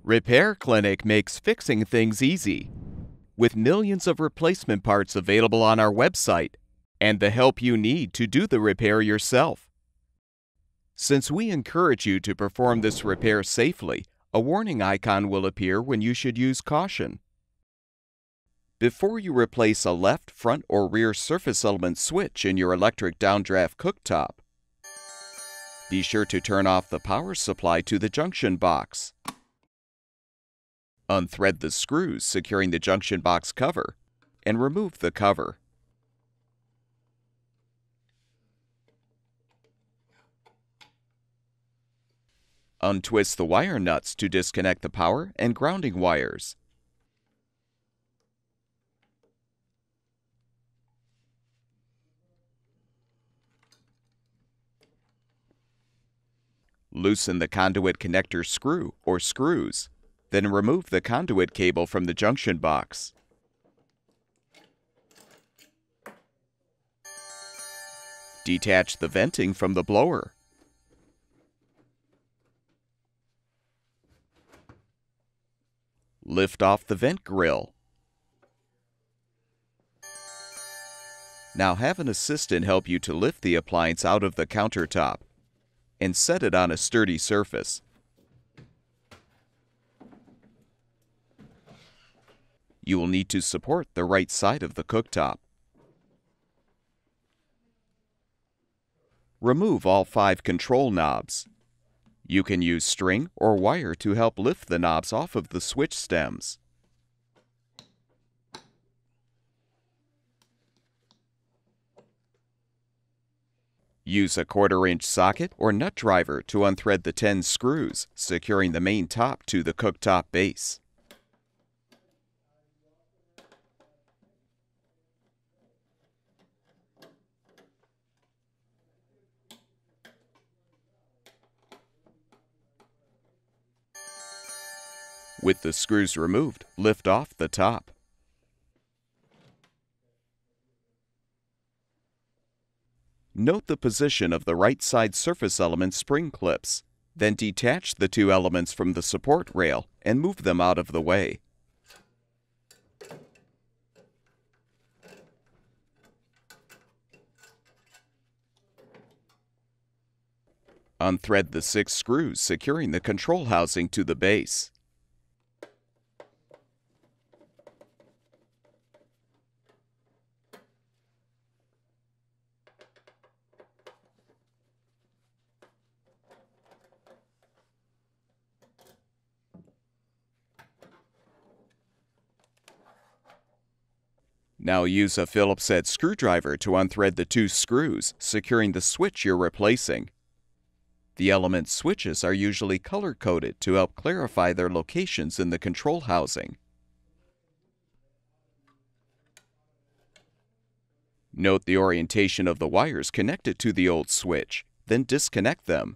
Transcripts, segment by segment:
Repair Clinic makes fixing things easy, with millions of replacement parts available on our website and the help you need to do the repair yourself. Since we encourage you to perform this repair safely, a warning icon will appear when you should use caution. Before you replace a left, front, or rear surface element switch in your electric downdraft cooktop, be sure to turn off the power supply to the junction box. Unthread the screws securing the junction box cover and remove the cover. Untwist the wire nuts to disconnect the power and grounding wires. Loosen the conduit connector screw or screws, then remove the conduit cable from the junction box. Detach the venting from the blower. Lift off the vent grill. Now have an assistant help you to lift the appliance out of the countertop and set it on a sturdy surface. You will need to support the right side of the cooktop. Remove all 5 control knobs. You can use string or wire to help lift the knobs off of the switch stems. Use a 1/4-inch socket or nut driver to unthread the 10 screws, securing the main top to the cooktop base. With the screws removed, lift off the top. Note the position of the right side surface element spring clips. Then detach the 2 elements from the support rail and move them out of the way. Unthread the 6 screws securing the control housing to the base. Now use a Phillips-head screwdriver to unthread the 2 screws, securing the switch you're replacing. The element switches are usually color-coded to help clarify their locations in the control housing. Note the orientation of the wires connected to the old switch, then disconnect them.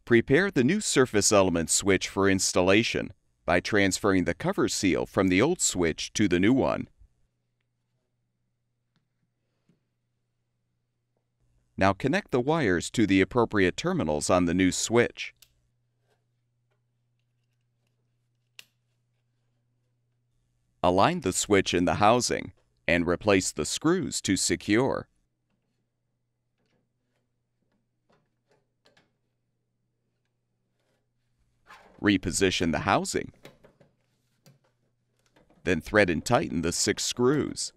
Prepare the new surface element switch for installation by transferring the cover seal from the old switch to the new one. Now connect the wires to the appropriate terminals on the new switch. Align the switch in the housing and replace the screws to secure. Reposition the housing. Then thread and tighten the 6 screws.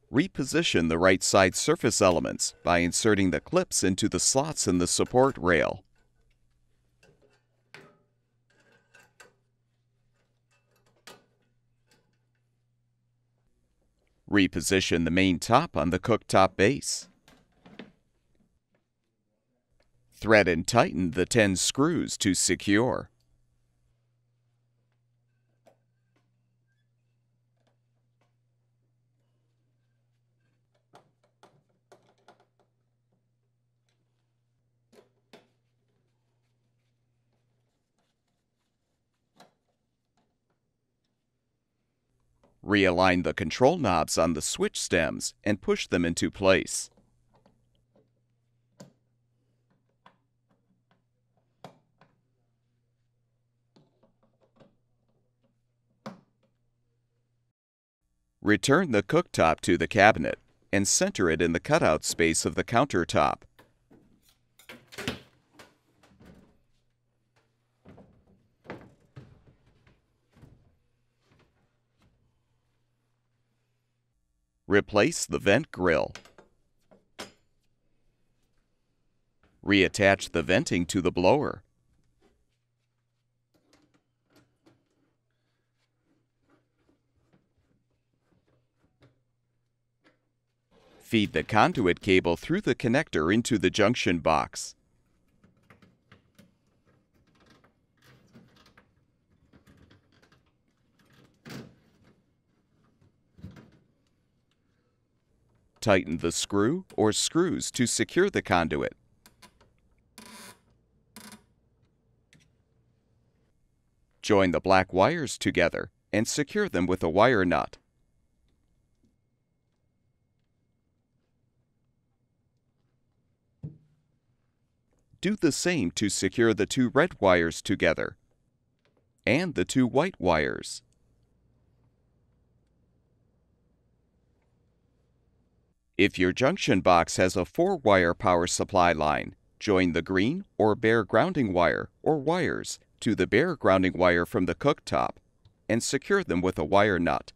Reposition the right side surface elements by inserting the clips into the slots in the support rail. Reposition the main top on the cooktop base. Thread and tighten the 10 screws to secure. Realign the control knobs on the switch stems and push them into place. Return the cooktop to the cabinet and center it in the cutout space of the countertop. Replace the vent grill. Reattach the venting to the blower. Feed the conduit cable through the connector into the junction box. Tighten the screw or screws to secure the conduit. Join the black wires together and secure them with a wire nut. Do the same to secure the two red wires together and the two white wires. If your junction box has a 4-wire power supply line, join the green or bare grounding wire or wires to the bare grounding wire from the cooktop and secure them with a wire nut.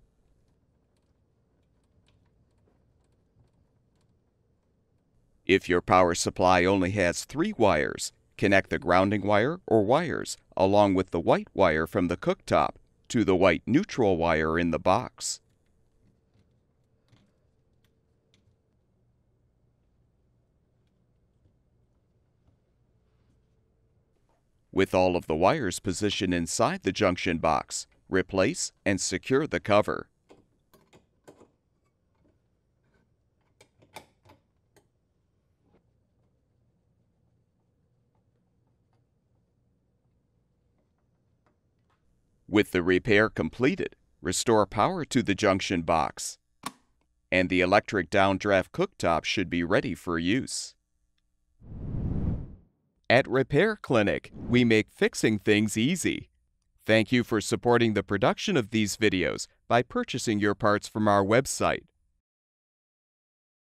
If your power supply only has 3 wires, connect the grounding wire or wires along with the white wire from the cooktop to the white neutral wire in the box. With all of the wires positioned inside the junction box, replace and secure the cover. With the repair completed, restore power to the junction box, and the electric downdraft cooktop should be ready for use. At Repair Clinic, we make fixing things easy. Thank you for supporting the production of these videos by purchasing your parts from our website.